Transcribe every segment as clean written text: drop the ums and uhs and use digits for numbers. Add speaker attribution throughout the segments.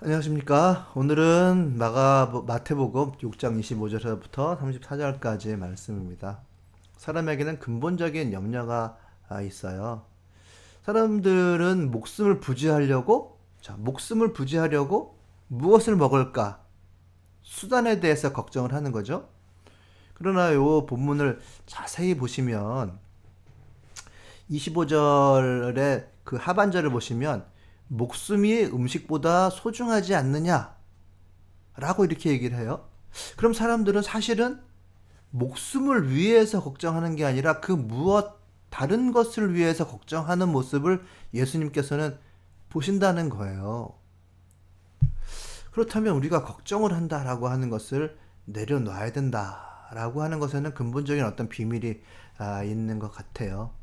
Speaker 1: 안녕하십니까. 오늘은 마태복음 6장 25절부터 34절까지의 말씀입니다. 사람에게는 근본적인 염려가 있어요. 사람들은 목숨을 부지하려고 무엇을 먹을까? 수단에 대해서 걱정을 하는 거죠. 그러나 요 본문을 자세히 보시면 25절의 그 하반절을 보시면 목숨이 음식보다 소중하지 않느냐? 라고 이렇게 얘기를 해요. 그럼 사람들은 사실은 목숨을 위해서 걱정하는 게 아니라 그 무엇 다른 것을 위해서 걱정하는 모습을 예수님께서는 보신다는 거예요. 그렇다면 우리가 걱정을 한다라고 하는 것을 내려놔야 된다라고 하는 것에는 근본적인 어떤 비밀이 있는 것 같아요.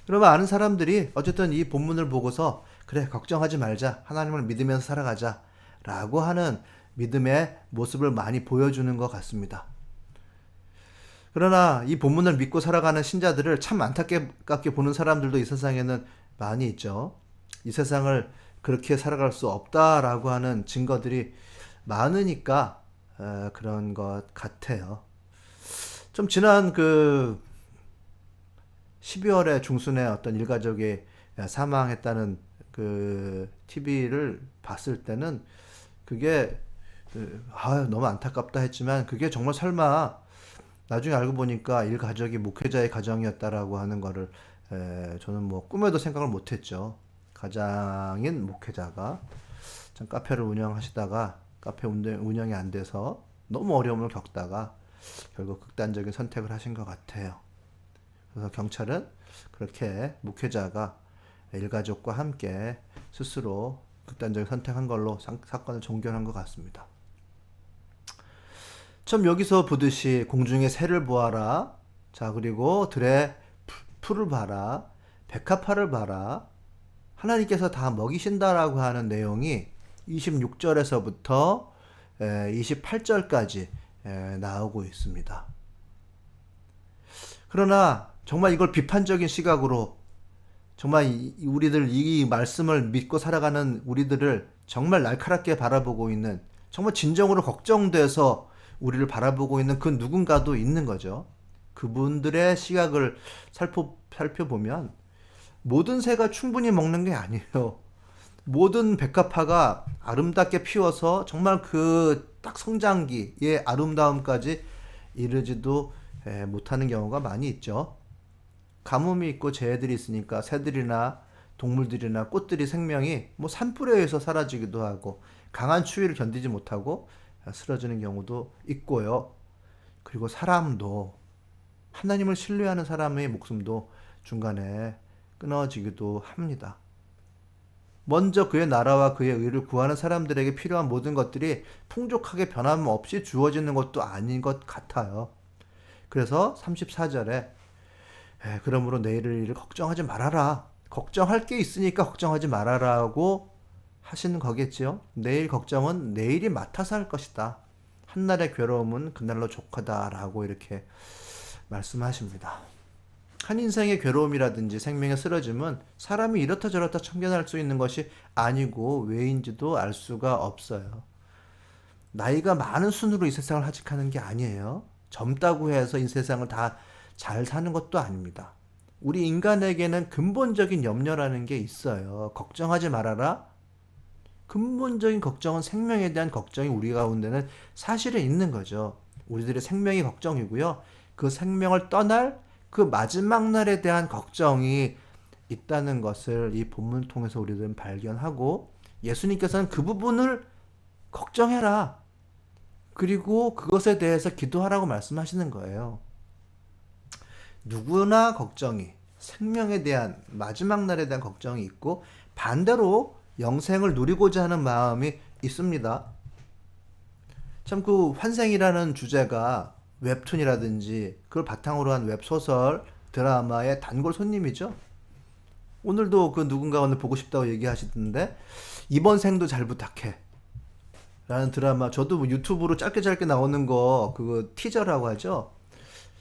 Speaker 1: 그러면 아는 사람들이 어쨌든 이 본문을 보고서 그래 걱정하지 말자 하나님을 믿으면서 살아가자 라고 하는 믿음의 모습을 많이 보여주는 것 같습니다. 그러나 이 본문을 믿고 살아가는 신자들을 참 안타깝게 보는 사람들도 이 세상에는 많이 있죠. 이 세상을 그렇게 살아갈 수 없다라고 하는 증거들이 많으니까 그런 것 같아요. 좀 지난 그 12월에 중순에 어떤 일가족이 사망했다는 그 TV를 봤을 때는 그게 너무 안타깝다 했지만 그게 정말 설마 나중에 알고 보니까 일가족이 목회자의 가정이었다라고 하는 거를 저는 뭐 꿈에도 생각을 못했죠. 가장인 목회자가 참 카페를 운영하시다가 카페 운영이 안 돼서 너무 어려움을 겪다가 결국 극단적인 선택을 하신 것 같아요. 그래서 경찰은 그렇게 목회자가 일가족과 함께 스스로 극단적인 선택한 걸로 사건을 종결한 것 같습니다. 참 여기서 보듯이 공중의 새를 보아라. 자, 그리고 들의 풀을 봐라. 백합화를 봐라. 하나님께서 다 먹이신다라고 하는 내용이 26절에서부터 28절까지 나오고 있습니다. 그러나 정말 이걸 비판적인 시각으로 정말 우리들 이 말씀을 믿고 살아가는 우리들을 정말 날카롭게 바라보고 있는 정말 진정으로 걱정돼서 우리를 바라보고 있는 그 누군가도 있는 거죠. 그분들의 시각을 살펴보면 모든 새가 충분히 먹는 게 아니에요. 모든 백합화가 아름답게 피어서 정말 그 딱 성장기의 아름다움까지 이르지도 못하는 경우가 많이 있죠. 가뭄이 있고 재해들이 있으니까 새들이나 동물들이나 꽃들이 생명이 뭐 산불에 의해서 사라지기도 하고 강한 추위를 견디지 못하고 쓰러지는 경우도 있고요. 그리고 사람도 하나님을 신뢰하는 사람의 목숨도 중간에 끊어지기도 합니다. 먼저 그의 나라와 그의 의를 구하는 사람들에게 필요한 모든 것들이 풍족하게 변함없이 주어지는 것도 아닌 것 같아요. 그래서 34절에 그러므로 내일을 일을 걱정하지 말아라. 걱정할 게 있으니까 걱정하지 말아라고 하시는 거겠지요. 내일 걱정은 내일이 맡아서 할 것이다. 한날의 괴로움은 그날로 족하다라고 이렇게 말씀하십니다. 한 인생의 괴로움이라든지 생명의 쓰러짐은 사람이 이렇다 저렇다 참견할 수 있는 것이 아니고 왜인지도 알 수가 없어요. 나이가 많은 순으로 이 세상을 하직하는 게 아니에요. 젊다고 해서 이 세상을 다 잘 사는 것도 아닙니다. 우리 인간에게는 근본적인 염려라는 게 있어요. 걱정하지 말아라. 근본적인 걱정은 생명에 대한 걱정이 우리 가운데는 사실은 있는 거죠. 우리들의 생명이 걱정이고요. 그 생명을 떠날 그 마지막 날에 대한 걱정이 있다는 것을 이 본문을 통해서 우리들은 발견하고 예수님께서는 그 부분을 걱정해라. 그리고 그것에 대해서 기도하라고 말씀하시는 거예요. 누구나 걱정이 생명에 대한 마지막 날에 대한 걱정이 있고 반대로 영생을 누리고자 하는 마음이 있습니다. 참 그 환생이라는 주제가 웹툰이라든지 그걸 바탕으로 한 웹소설 드라마의 단골 손님이죠. 오늘도 그 누군가 오늘 보고 싶다고 얘기하시던데 이번 생도 잘 부탁해 라는 드라마 저도 뭐 유튜브로 짧게 나오는 거 그거 티저라고 하죠.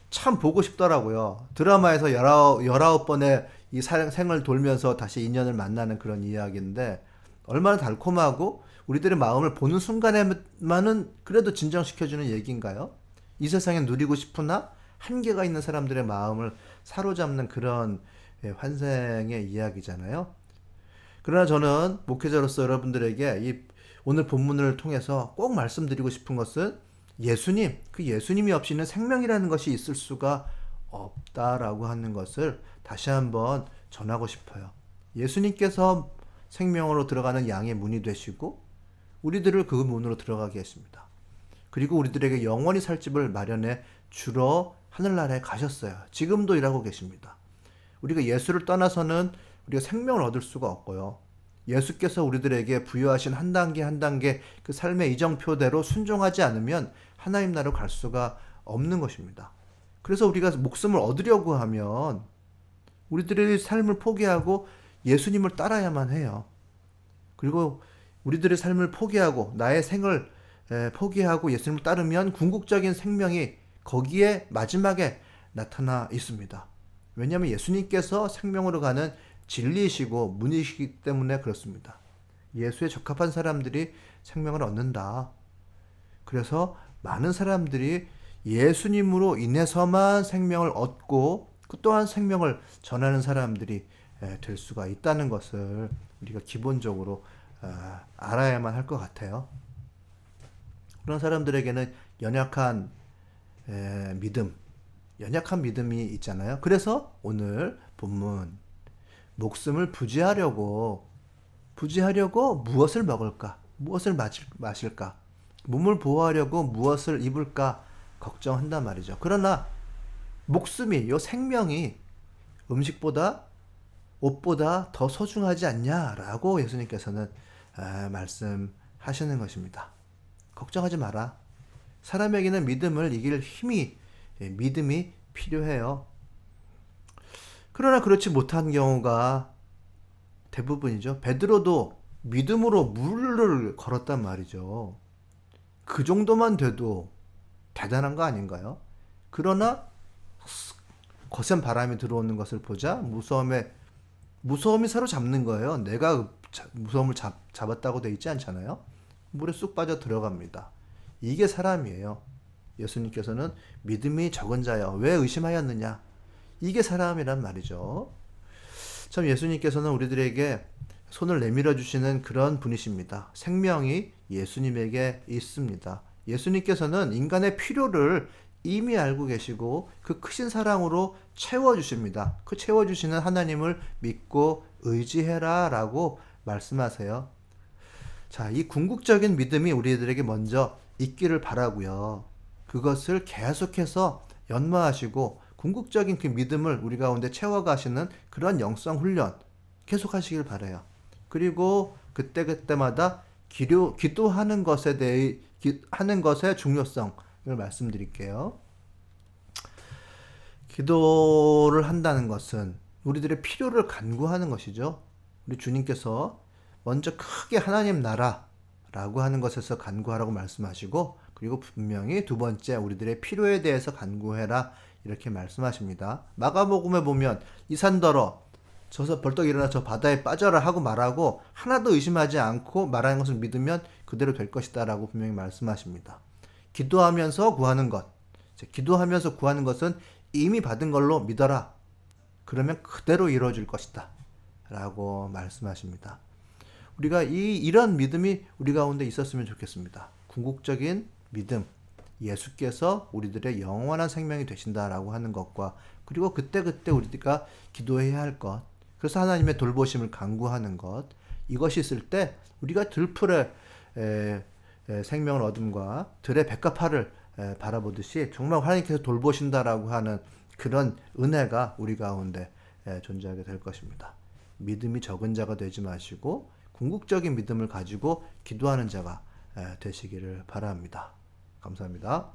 Speaker 1: 참 보고 싶더라고요. 드라마에서 19번의 이 생을 돌면서 다시 인연을 만나는 그런 이야기인데 얼마나 달콤하고 우리들의 마음을 보는 순간에만은 그래도 진정시켜주는 얘기인가요? 이 세상에 누리고 싶으나 한계가 있는 사람들의 마음을 사로잡는 그런 환생의 이야기잖아요. 그러나 저는 목회자로서 여러분들에게 이 오늘 본문을 통해서 꼭 말씀드리고 싶은 것은 예수님, 그 예수님이 없이는 생명이라는 것이 있을 수가 없다라고 하는 것을 다시 한번 전하고 싶어요. 예수님께서 생명으로 들어가는 양의 문이 되시고 우리들을 그 문으로 들어가게 했습니다. 그리고 우리들에게 영원히 살 집을 마련해 주러 하늘나라에 가셨어요. 지금도 일하고 계십니다. 우리가 예수를 떠나서는 우리가 생명을 얻을 수가 없고요. 예수께서 우리들에게 부여하신 한 단계 한 단계 그 삶의 이정표대로 순종하지 않으면 하나님 나라로 갈 수가 없는 것입니다. 그래서 우리가 목숨을 얻으려고 하면 우리들의 삶을 포기하고 예수님을 따라야만 해요. 그리고 우리들의 삶을 포기하고 나의 생을 포기하고 예수님을 따르면 궁극적인 생명이 거기에 마지막에 나타나 있습니다. 왜냐하면 예수님께서 생명으로 가는 진리이시고 문이시기 때문에 그렇습니다. 예수에 적합한 사람들이 생명을 얻는다. 그래서 많은 사람들이 예수님으로 인해서만 생명을 얻고 그 또한 생명을 전하는 사람들이 될 수가 있다는 것을 우리가 기본적으로 알아야만 할 것 같아요. 그런 사람들에게는 연약한 연약한 믿음이 있잖아요. 그래서 오늘 본문 목숨을 부지하려고 무엇을 먹을까? 무엇을 마실까? 몸을 보호하려고 무엇을 입을까? 걱정한단 말이죠. 그러나 목숨이, 요 생명이 음식보다 옷보다 더 소중하지 않냐라고 예수님께서는 말씀하시는 것입니다. 걱정하지 마라. 사람에게는 믿음을 이길 믿음이 필요해요. 그러나 그렇지 못한 경우가 대부분이죠. 베드로도 믿음으로 물을 걸었단 말이죠. 그 정도만 돼도 대단한 거 아닌가요? 그러나 거센 바람이 들어오는 것을 보자 무서움이 사로잡는 거예요. 내가 무서움을 잡았다고 돼 있지 않잖아요. 물에 쑥 빠져 들어갑니다. 이게 사람이에요. 예수님께서는 믿음이 적은 자여 왜 의심하였느냐? 이게 사람이란 말이죠. 참 예수님께서는 우리들에게 손을 내밀어 주시는 그런 분이십니다. 생명이 예수님에게 있습니다. 예수님께서는 인간의 필요를 이미 알고 계시고 그 크신 사랑으로 채워주십니다. 그 채워주시는 하나님을 믿고 의지해라 라고 말씀하세요. 자, 이 궁극적인 믿음이 우리들에게 먼저 있기를 바라고요. 그것을 계속해서 연마하시고 궁극적인 그 믿음을 우리 가운데 채워가시는 그런 영성 훈련 계속 하시길 바라요. 그리고 그때그때마다 기도하는 것에 대해 하는 것의 중요성을 말씀드릴게요. 기도를 한다는 것은 우리들의 필요를 간구하는 것이죠. 우리 주님께서 먼저 크게 하나님 나라라고 하는 것에서 간구하라고 말씀하시고 그리고 분명히 두 번째 우리들의 필요에 대해서 간구해라 이렇게 말씀하십니다. 마가복음에 보면 이 산더러 저서 벌떡 일어나 저 바다에 빠져라 하고 말하고 하나도 의심하지 않고 말하는 것을 믿으면 그대로 될 것이다 라고 분명히 말씀하십니다. 기도하면서 구하는 것, 기도하면서 구하는 것은 이미 받은 걸로 믿어라. 그러면 그대로 이루어질 것이다 라고 말씀하십니다. 우리가 이런 믿음이 우리 가운데 있었으면 좋겠습니다. 궁극적인 믿음, 예수께서 우리들의 영원한 생명이 되신다라고 하는 것과 그리고 그때그때 우리가 기도해야 할 것, 그래서 하나님의 돌보심을 간구하는 것, 이것이 있을 때 우리가 들풀의 생명을 얻음과 들의 백합화를 바라보듯이 정말 하나님께서 돌보신다라고 하는 그런 은혜가 우리 가운데 존재하게 될 것입니다. 믿음이 적은 자가 되지 마시고 궁극적인 믿음을 가지고 기도하는 자가 되시기를 바랍니다. 감사합니다.